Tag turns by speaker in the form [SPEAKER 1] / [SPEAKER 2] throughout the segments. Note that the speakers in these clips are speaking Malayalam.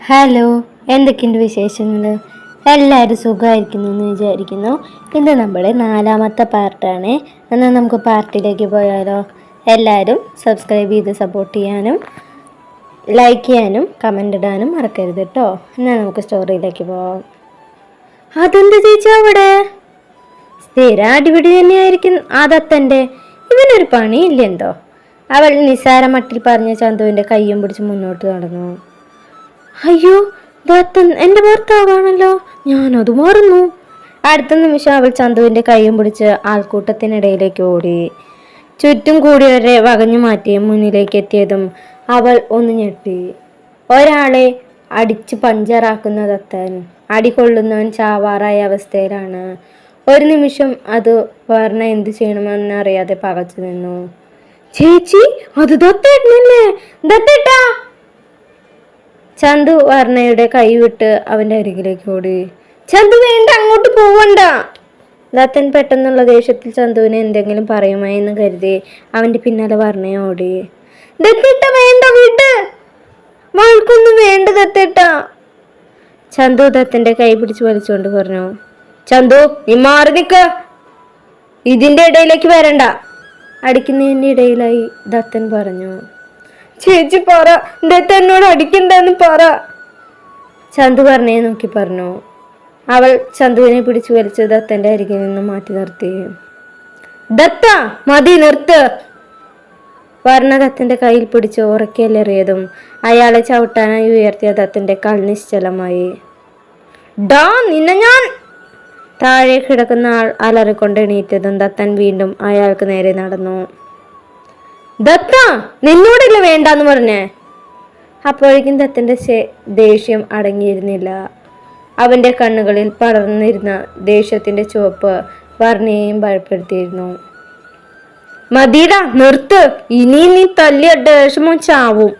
[SPEAKER 1] ഹലോ, എന്തൊക്കെയുണ്ട് വിശേഷങ്ങൾ? എല്ലാവരും സുഖമായിരിക്കുന്നു എന്ന് വിചാരിക്കുന്നു. ഇത് നമ്മുടെ 4ാമത്തെ പാർട്ടാണ്. എന്നാൽ നമുക്ക് പാർട്ടിയിലേക്ക് പോയാലോ? എല്ലാവരും സബ്സ്ക്രൈബ് ചെയ്ത് സപ്പോർട്ട് ചെയ്യാനും ലൈക്ക് ചെയ്യാനും കമൻ്റ് ഇടാനും മറക്കരുത് കേട്ടോ. എന്നാൽ നമുക്ക് സ്റ്റോറിയിലേക്ക് പോവാം. അതെന്ത് ചേച്ചി അവിടെ? സ്ഥിരം അടിപിടി തന്നെയായിരിക്കും അതത്തൻ്റെ. ഇവനൊരു പണിയില്ലെന്തോ? അവൾ നിസാര മട്ടിൽ പറഞ്ഞ ചന്തുവിൻ്റെ കയ്യും പിടിച്ച് മുന്നോട്ട് നടന്നു. അയ്യോ, ദത്തൻ എൻ്റെ ഭർത്താവാണല്ലോ, ഞാനത് മറന്നു. അടുത്ത നിമിഷം അവൾ ചന്തുവിൻ്റെ കൈയും പിടിച്ച് ആൾക്കൂട്ടത്തിനിടയിലേക്ക് ഓടി. ചുറ്റും കൂടിയവരെ വകഞ്ഞു മാറ്റി മുന്നിലേക്ക് എത്തിയതും അവൾ ഒന്ന് ഞെട്ടി. ഒരാളെ അടിച്ച് പഞ്ചറാക്കുന്ന ദത്തൻ. അടി കൊള്ളുന്നവൻ ചാവാറായ അവസ്ഥയിലാണ്. ഒരു നിമിഷം അത് വർണ്ണ എന്തു ചെയ്യണമെന്നറിയാതെ പകച്ചു നിന്നു. ചേച്ചി, അത് ദത്തേട്ടനല്ലേ? ദത്തേട്ടാ! ചന്തു വർണ്ണയുടെ കൈ വിട്ട് അവൻ്റെ അരികിലേക്ക് ഓടി. ചന്തു, വേണ്ട, അങ്ങോട്ട് പോവണ്ട. ദത്തൻ പെട്ടെന്നുള്ള ദേഷ്യത്തിൽ ചന്തുവിനെ എന്തെങ്കിലും പറയുമായി എന്ന് കരുതി അവൻ്റെ പിന്നാലെ വർണ്ണയെ ഓടി. ദത്തേട്ട, വേണ്ട, വിട്ട്. വഴക്കൊന്നും വേണ്ട ദത്തേട്ട. ചന്തു ദത്തൻ്റെ കൈ പിടിച്ച് വലിച്ചുകൊണ്ട് പറഞ്ഞു. ചന്തു, നീ മാറി നിൽക്ക, ഇതിൻ്റെ ഇടയിലേക്ക് വരണ്ട. അടിക്കുന്നതിൻ്റെ ഇടയിലായി ദത്തൻ പറഞ്ഞു. ചേച്ചി പറ, ദത്തനോട് അടിക്കണ്ടെന്ന് പറ. ചന്തു പറഞ്ഞേ നോക്കി പറഞ്ഞു. അവൾ ചന്തുവിനെ പിടിച്ചു വലിച്ച് ദത്തൻ്റെ അരികിൽ നിന്ന് മാറ്റി നിർത്തി. ദത്ത, മതി, നിർത്ത്. വർണ്ണ ദത്തൻ്റെ കയ്യിൽ പിടിച്ച് ഉറക്കിയല്ലെറിയതും അയാളെ ചവിട്ടാനായി ഉയർത്തിയ ദത്തൻ്റെ കാൽ നിശ്ചലമായി. ഡാ, നിന്നെ ഞാൻ! താഴെ കിടക്കുന്ന ആൾ അലറിക്കൊണ്ട് എണീറ്റതും ദത്തൻ വീണ്ടും അയാൾക്ക് നേരെ നടന്നു. ദത്ത, നിന്നോടില്ല വേണ്ടാന്ന് പറഞ്ഞേ. അപ്പോഴേക്കും ദത്തൻ്റെ ദേഷ്യം അടങ്ങിയിരുന്നില്ല. അവൻ്റെ കണ്ണുകളിൽ പടർന്നിരുന്ന ദേഷ്യത്തിൻ്റെ ചുവപ്പ് വർണ്ണയെയും ഭയപ്പെടുത്തിയിരുന്നു. മതിടാ, നിർത്ത്, ഇനി നീ തല്ലിയ ദേഷ്യമോ ചാവും.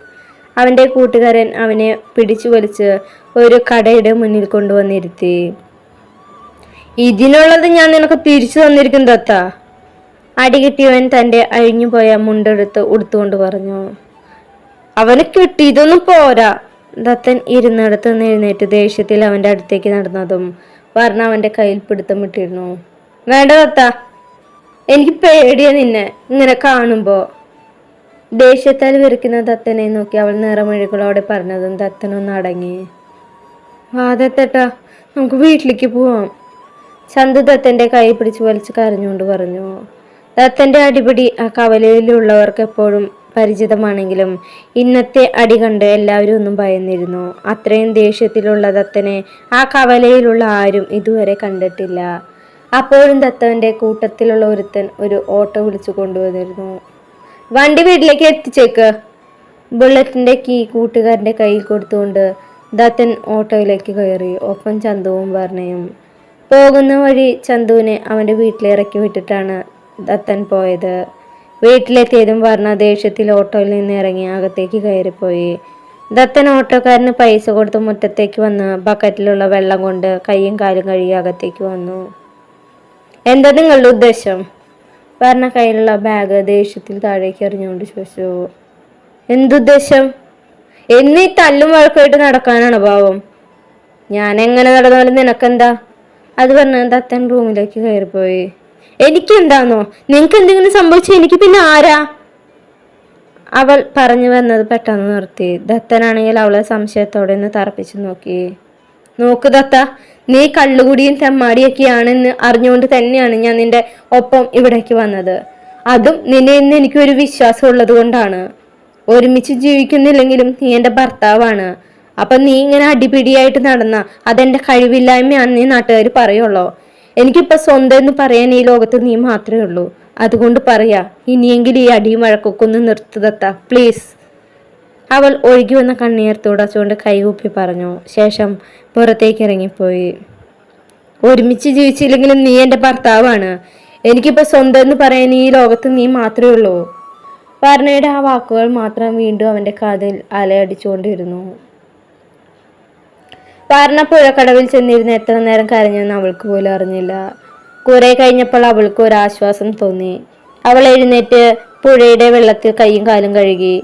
[SPEAKER 1] അവൻ്റെ കൂട്ടുകാരൻ അവനെ പിടിച്ചു വലിച്ച് ഒരു കടയുടെ മുന്നിൽ കൊണ്ടുവന്നിരുത്തി. ഇതിനുള്ളത് ഞാൻ നിനക്ക് തിരിച്ചു തന്നിരിക്കും ദത്ത. അടികിട്ടിയവൻ തൻ്റെ അഴിഞ്ഞുപോയ മുണ്ടെടുത്ത് ഉടുത്തുകൊണ്ട് പറഞ്ഞു. അവന് കിട്ടിയതൊന്നും പോരാ. ദത്തൻ ഇരുന്നിടത്ത് നിന്ന് എഴുന്നേറ്റ് ദേഷ്യത്തിൽ അവൻ്റെ അടുത്തേക്ക് നടന്നതും വർണ്ണ അവൻ്റെ കയ്യിൽ പിടുത്തം വിട്ടിരുന്നു. വേണ്ട ദത്ത, എനിക്ക് പേടിയാ നിന്നെ ഇങ്ങനെ കാണുമ്പോൾ. ദേഷ്യത്താൽ വിറയ്ക്കുന്ന ദത്തനെ നോക്കി അവൾ നിറമൊഴികളോടെ പറഞ്ഞതും ദത്തനൊന്ന് അടങ്ങി. വാ ദത്തേട്ടാ, നമുക്ക് വീട്ടിലേക്ക് പോവാം. ചന്തു ദത്തൻ്റെ കൈ പിടിച്ച് വലിച്ച് കരഞ്ഞുകൊണ്ട് പറഞ്ഞു. ദത്തൻ്റെ അടിപിടി ആ കവലയിലുള്ളവർക്ക് എപ്പോഴും പരിചിതമാണെങ്കിലും ഇന്നത്തെ അടി കണ്ട് എല്ലാവരും ഒന്നും ഭയന്നിരുന്നു. അത്രയും ദേഷ്യത്തിലുള്ള ദത്തനെ ആ കവലയിലുള്ള ആരും ഇതുവരെ കണ്ടിട്ടില്ല. അപ്പോഴും ദത്തൻ്റെ കൂട്ടത്തിലുള്ള ഒരുത്തൻ ഒരു ഓട്ടോ വിളിച്ചു കൊണ്ടുവന്നിരുന്നു. വണ്ടി വീട്ടിലേക്ക് എത്തിച്ചേക്ക്. ബുള്ളറ്റിൻ്റെ കീ കൂട്ടുകാരൻ്റെ കയ്യിൽ കൊടുത്തുകൊണ്ട് ദത്തൻ ഓട്ടോയിലേക്ക് കയറി. ഒപ്പം ചന്തുവും വർണ്ണയും. പോകുന്ന വഴി ചന്തുവിനെ അവൻ്റെ വീട്ടിലിറക്കി വിട്ടിട്ടാണ് ദത്തൻ പോയത്. വീട്ടിലെത്തിയതും വർണ്ണ ദേഷ്യത്തിൽ ഓട്ടോയിൽ നിന്ന് ഇറങ്ങി അകത്തേക്ക് കയറിപ്പോയി. ദത്തൻ ഓട്ടോക്കാരന് പൈസ കൊടുത്ത് മുറ്റത്തേക്ക് വന്ന് ബക്കറ്റിലുള്ള വെള്ളം കൊണ്ട് കൈയും കാലും കഴുകി അകത്തേക്ക് വന്നു. എന്താ നിങ്ങളുടെ ഉദ്ദേശം? വർണ്ണ കയ്യിലുള്ള ബാഗ് ദേഷ്യത്തിൽ താഴേക്ക് എറിഞ്ഞുകൊണ്ട് ചോദിച്ചു. എന്തുദ്ദേശം? എന്നീ തല്ലും വഴക്കായിട്ട് നടക്കാനാണ് ഭാവം? ഞാൻ എങ്ങനെ നടന്നാലും നിനക്കെന്താ? അത് പറഞ്ഞ ദത്തൻ റൂമിലേക്ക് കയറിപ്പോയി. എനിക്കെന്താന്നോ? നിനക്ക് എന്തെങ്കിലും സംഭവിച്ച എനിക്ക് പിന്നെ ആരാ? അവൾ പറഞ്ഞു വന്നത് പെട്ടെന്ന് നിർത്തി. ദത്തനാണെങ്കിൽ അവളെ സംശയത്തോടെ ഒന്ന് തറപ്പിച്ചു നോക്കി. നോക്ക് ദത്ത, നീ കള്ളുകുടിയും തെമ്മാടിയൊക്കെയാണെന്ന് അറിഞ്ഞുകൊണ്ട് തന്നെയാണ് ഞാൻ നിന്റെ ഒപ്പം ഇവിടേക്ക് വന്നത്. അതും നിന്നെ ഇന്ന് എനിക്കൊരു വിശ്വാസം ഉള്ളത് കൊണ്ടാണ്. ഒരുമിച്ച് ജീവിക്കുന്നില്ലെങ്കിലും നീ എൻ്റെ ഭർത്താവാണ്. അപ്പൊ നീ ഇങ്ങനെ അടിപിടിയായിട്ട് നടന്ന അതെന്റെ കഴിവില്ലായ്മയാണ് നീ നാട്ടുകാർ പറയുള്ളോ? എനിക്കിപ്പോ സ്വന്തം എന്ന് പറയാൻ ഈ ലോകത്ത് നീ മാത്രമേ ഉള്ളൂ. അതുകൊണ്ട് പറയാ, ഇനിയെങ്കിലും ഈ അടിയും വഴക്കൊക്കെ ഒന്ന് നിർത്തുതത്ത, പ്ലീസ്. അവൾ ഒഴുകി വന്ന കണ്ണീർ തുടച്ചുകൊണ്ട് കൈകൂപ്പി പറഞ്ഞു. ശേഷം പുറത്തേക്ക് ഇറങ്ങിപ്പോയി. ഒരുമിച്ച് ജീവിച്ചില്ലെങ്കിലും നീ എൻ്റെ ഭർത്താവാണ്. എനിക്കിപ്പോ സ്വന്തം എന്ന് പറയാൻ ഈ ലോകത്ത് നീ മാത്രമേ ഉള്ളൂ. വർണ്ണയുടെ ആ വാക്കുകൾ മാത്രം വീണ്ടും അവൻ്റെ കാതിൽ അലയടിച്ചുകൊണ്ടിരുന്നു. വർണ്ണ പുഴക്കടവിൽ ചെന്നിരുന്ന് എത്ര നേരം കരഞ്ഞെന്ന് അവൾക്ക് പോലും അറിഞ്ഞില്ല. കുറെ കഴിഞ്ഞപ്പോൾ അവൾക്ക് ഒരാശ്വാസം തോന്നി. അവൾ എഴുന്നേറ്റ് പുഴയുടെ വെള്ളത്തിൽ കൈയും കാലും കഴുകി.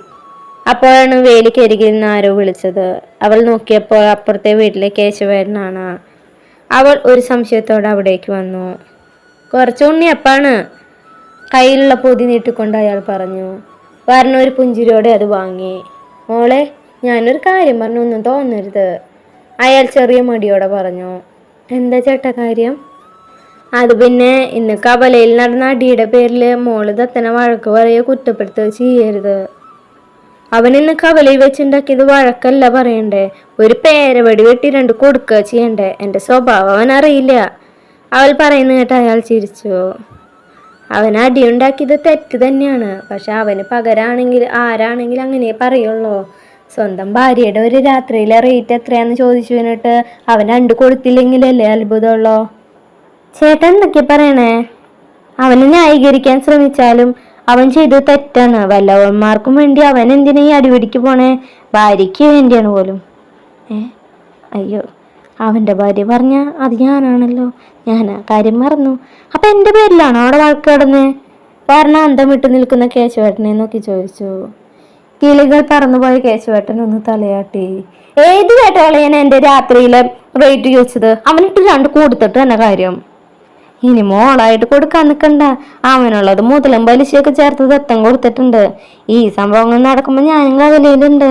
[SPEAKER 1] അപ്പോഴാണ് വേലിക്കരികിൽ നിന്ന് ആരോ വിളിച്ചത്. അവൾ നോക്കിയപ്പോൾ അപ്പുറത്തെ വീട്ടിലെ കേശവേട്ടനാണ്. അവൾ ഒരു സംശയത്തോടെ അവിടേക്ക് വന്നു. കുറച്ച് ഉണ്ണിയപ്പാണ്, കയ്യിലുള്ള പൊതി നീട്ടിക്കൊണ്ട് അയാൾ പറഞ്ഞു. വരണ ഒരു പുഞ്ചിരിയോടെ അത് വാങ്ങി. മോളെ, ഞാനൊരു കാര്യം പറഞ്ഞു, ഒന്നും തോന്നരുത്, അയാൾ ചെറിയ മടിയോടെ പറഞ്ഞു. എന്താ ചേട്ടാ കാര്യം? അത് പിന്നെ ഇന്ന് കവലയിൽ നടന്ന അടിയുടെ പേരിൽ മോള് ദത്തനെ വഴക്ക് പറയുകയോ കുറ്റപ്പെടുത്തുകയോ ചെയ്യരുത്. അവൻ ഇന്ന് കവലയിൽ വെച്ചുണ്ടാക്കിയത് വഴക്കല്ല പറയണ്ടേ, ഒരു പേരവടി വെട്ടി 2 കൊടുക്കുക ചെയ്യണ്ടേ. എൻ്റെ സ്വഭാവം അവൻ അറിയില്ല. അവൾ പറയുന്ന കേട്ട് അയാൾ ചിരിച്ചു. അവൻ അടിയുണ്ടാക്കിയത് തെറ്റ് തന്നെയാണ്, പക്ഷെ അവന് പകരാണെങ്കിൽ ആരാണെങ്കിലും അങ്ങനെ പറയുള്ളൂ. സ്വന്തം ഭാര്യയുടെ ഒരു രാത്രിയിലെ റേറ്റ് എത്രയാന്ന് ചോദിച്ചു എന്നിട്ട് അവൻ 2 കൊടുത്തില്ലെങ്കിലല്ലേ അത്ഭുതമുള്ളോ? ചേട്ടൻ എന്തൊക്കെയാ പറയണേ? അവനെ ന്യായീകരിക്കാൻ ശ്രമിച്ചാലും അവൻ ചെയ്തത് തെറ്റാണ്. വല്ലവന്മാർക്കും വേണ്ടി അവൻ എന്തിനാ ഈ അടിപിടിക്ക് പോണേ? ഭാര്യയ്ക്ക് വേണ്ടിയാണ് പോലും. അയ്യോ, അവൻ്റെ ഭാര്യ പറഞ്ഞ അത് ഞാനാണല്ലോ. ഞാൻ ആ കാര്യം മറന്നു. അപ്പൊ എൻ്റെ പേരിലാണോ അവിടെ വഴക്ക് കിടന്ന്? കാരണം അന്തം വിട്ടു നിൽക്കുന്ന കേശവേട്ടനെ നോക്കി ചോദിച്ചു. കിളികൾ പറന്നുപോയ കേശവേട്ടൻ ഒന്ന് തലയാട്ടി. ഏത് കേട്ടോളയാണ് എൻ്റെ രാത്രിയിലെ റേറ്റ് ചോദിച്ചത്? അവനിട്ട് 2 കൊടുത്തിട്ട് തന്നെ കാര്യം. ഇനി മോളായിട്ട് കൊടുക്കാൻ നിൽക്കണ്ട. അവനുള്ളത് മുതലും പലിശയൊക്കെ ചേർത്ത് ദത്തം കൊടുത്തിട്ടുണ്ട്. ഈ സംഭവങ്ങൾ നടക്കുമ്പോൾ ഞാനും കവലയിലുണ്ട്.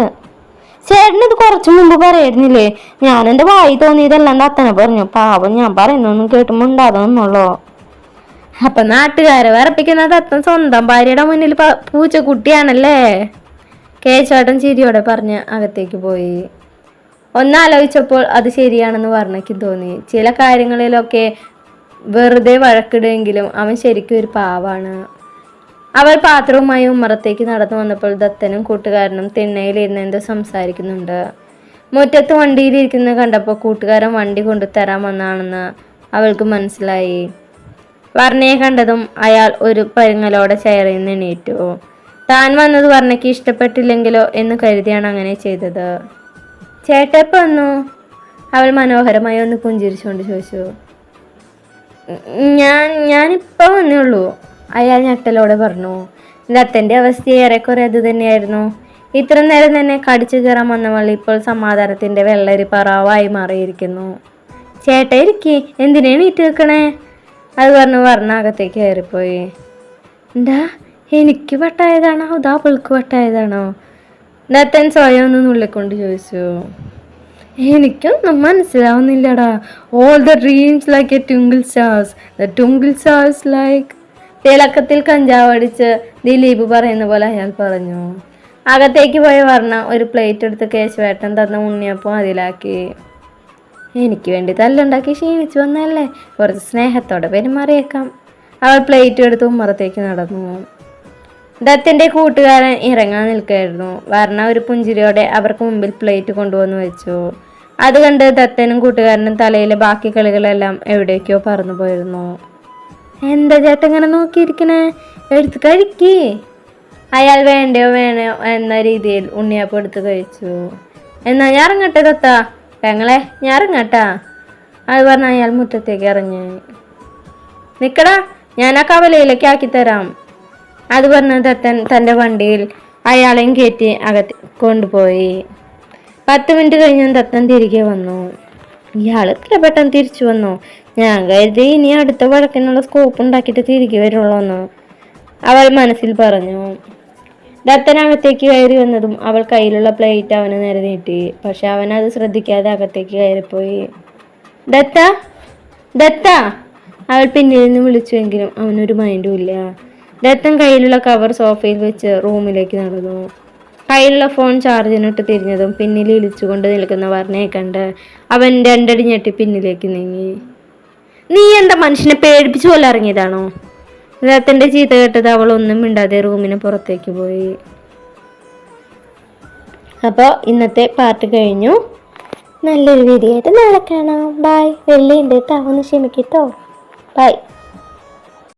[SPEAKER 1] ചേട്ടനിത് കുറച്ചു മുമ്പ് പറയായിരുന്നില്ലേ? ഞാൻ എൻ്റെ വായി തോന്നിയതെല്ലാം ദത്തനെ പറഞ്ഞു. പാവം, ഞാൻ പറയുന്നൊന്നും കേട്ടുമുണ്ടാതെ നിന്നുള്ളൂ. അപ്പൊ നാട്ടുകാരെ വിറപ്പിക്കുന്ന ദത്തൻ സ്വന്തം ഭാര്യയുടെ മുന്നിൽ പൂച്ചക്കുട്ടിയാണല്ലേ? കേശവേട്ടൻ ചിരിയോടെ പറഞ്ഞ് അകത്തേക്ക് പോയി. ഒന്നാലോചിച്ചപ്പോൾ അത് ശരിയാണെന്ന് വർണ്ണയ്ക്ക് തോന്നി. ചില കാര്യങ്ങളിലൊക്കെ വെറുതെ വഴക്കിടുമെങ്കിലും അവൻ ശരിക്കും ഒരു പാവാണ്. അവൾ പാത്രവുമായി ഉമ്മറത്തേക്ക് നടന്നു വന്നപ്പോൾ ദത്തനും കൂട്ടുകാരനും തിണ്ണയിലിരുന്ന് എന്തോ സംസാരിക്കുന്നുണ്ട്. മുറ്റത്ത് വണ്ടിയിലിരിക്കുന്നത് കണ്ടപ്പോൾ കൂട്ടുകാരൻ വണ്ടി കൊണ്ടു തരാമെന്നാണെന്ന് അവൾക്ക് മനസ്സിലായി. വർണ്ണയെ കണ്ടതും അയാൾ ഒരു പരുങ്ങലോടെ ചെയറിൽ നിന്ന് എണീറ്റു. താൻ വന്നത് വർണ്ണയ്ക്ക് ഇഷ്ടപ്പെട്ടില്ലെങ്കിലോ എന്ന് കരുതിയാണ് അങ്ങനെ ചെയ്തത്. ചേട്ടപ്പ വന്നു? അവൾ മനോഹരമായി ഒന്ന് പുഞ്ചിരിച്ചുകൊണ്ട് ചോദിച്ചു. ഞാനിപ്പോൾ വന്നേ ഉള്ളൂ, അയാൾ ഞെട്ടലോടെ പറഞ്ഞു. ദത്തൻ്റെ അവസ്ഥ ഏറെക്കുറെ അത് തന്നെയായിരുന്നു. ഇത്ര നേരം തന്നെ കടിച്ചു കയറാൻ വന്നവൾ ഇപ്പോൾ സമാധാനത്തിൻ്റെ വെള്ളരി പറവായി മാറിയിരിക്കുന്നു. ചേട്ട ഇരിക്കി, എന്തിനാണ് ഈറ്റ് വെക്കണേ? അത് പറഞ്ഞു വർണ്ണ അകത്തേക്ക് കയറിപ്പോയി. എന്താ, എനിക്ക് വട്ടായതാണോ അതോ അവൾക്ക് വട്ടായതാണോ? ദത്തൻ സ്വയം ഒന്ന് നുള്ളിക്കൊണ്ട് ചോദിച്ചു. എനിക്കൊന്നും മനസ്സിലാവുന്നില്ലടാ. All the dreams like a twinkle stars, the twinkle stars like. തിളക്കത്തിൽ കഞ്ചാവടിച്ച് ദിലീപ് പറയുന്ന പോലെ അയാൾ പറഞ്ഞു. അകത്തേക്ക് പോയ വർണ്ണ ഒരു പ്ലേറ്റ് എടുത്ത് കേശവേട്ടൻ തന്ന ഉണ്ണിയപ്പം അതിലാക്കി. എനിക്ക് വേണ്ടി തല്ലുണ്ടാക്കി ക്ഷീണിച്ചു വന്നല്ലേ, കുറച്ച് സ്നേഹത്തോടെ പെരുമാറിയേക്കാം. അവൾ പ്ലേറ്റ് എടുത്ത് ഉമ്മറത്തേക്ക് നടന്നു. ദത്തൻ്റെ കൂട്ടുകാരൻ ഇറങ്ങാൻ നിൽക്കുകയായിരുന്നു. വർണ്ണ ഒരു പുഞ്ചിരിയോടെ അവർക്ക് മുമ്പിൽ പ്ലേറ്റ് കൊണ്ടുവന്ന് വെച്ചു. അത് കണ്ട് ദത്തനും കൂട്ടുകാരനും തലയിലെ ബാക്കി കളികളെല്ലാം എവിടേക്കോ പറന്നു പോയിരുന്നു. എന്താ ചേട്ടൻ ഇങ്ങനെ നോക്കിയിരിക്കണേ? എടുത്ത് കഴിക്കേ. അയാൾ വേണ്ടയോ വേണോ എന്ന രീതിയിൽ ഉണ്ണിയപ്പം എടുത്ത് കഴിച്ചു. എന്നാ ഞാൻ ഇറങ്ങട്ടെ ദത്ത? പെങ്ങളെ, ഞാൻ ഇറങ്ങട്ടാ. അത് പറഞ്ഞ അയാൾ മുറ്റത്തേക്ക് ഇറങ്ങി. നിക്കടാ, ഞാൻ ആ കവലയിലേക്ക് ആക്കിത്തരാം. അത് പറഞ്ഞ ദത്തൻ തൻ്റെ വണ്ടിയിൽ അയാളെയും കയറ്റി അകത്ത് കൊണ്ടുപോയി. 10 മിനിറ്റ് കഴിഞ്ഞ് ദത്തൻ തിരികെ വന്നു. ഇയാൾ ഇത്ര പെട്ടെന്ന് തിരിച്ചു വന്നു? ഞാൻ കരുതി ഇനി അടുത്ത വഴക്കിനുള്ള സ്കോപ്പ് ഉണ്ടാക്കിയിട്ട് തിരികെ വരുള്ളൂന്ന് അവൾ മനസ്സിൽ പറഞ്ഞു. ദത്തൻ അകത്തേക്ക് കയറി വന്നതും അവൾ കയ്യിലുള്ള പ്ലേറ്റ് അവന് നേരെ നീട്ടി. പക്ഷെ അവൻ അത് ശ്രദ്ധിക്കാതെ അകത്തേക്ക് കയറിപ്പോയി. ദത്ത, ദത്ത, അവൾ പിന്നിൽ നിന്ന് വിളിച്ചുവെങ്കിലും അവനൊരു മൈൻഡും ഇല്ല. ദത്തൻ കയ്യിലുള്ള കവർ സോഫയിൽ വെച്ച് റൂമിലേക്ക് നടന്നു. കയ്യിലുള്ള ഫോൺ ചാർജിനിട്ട് തിരിഞ്ഞതും പിന്നിൽ ഇളിച്ചുകൊണ്ട് നിൽക്കുന്ന വർണ്ണയെ കണ്ട് അവൻ 2 അടി ഞെട്ടി പിന്നിലേക്ക് നീങ്ങി. നീ എന്താ മനുഷ്യനെ പേടിപ്പിച്ചു പോലെ ഇറങ്ങിയതാണോ? ദത്തൻ്റെ ചീത്ത കേട്ടത് അവൾ ഒന്നും മിണ്ടാതെ റൂമിന് പുറത്തേക്ക് പോയി. അപ്പോൾ ഇന്നത്തെ പാർട്ട് കഴിഞ്ഞു. നല്ലൊരു വീഡിയോ ആയിട്ട് നാളെ കാണാം. ബൈ. വെള്ളിയുണ്ട് കേട്ടോ, ഒന്ന് ക്ഷമിക്കട്ടോ. ബൈ.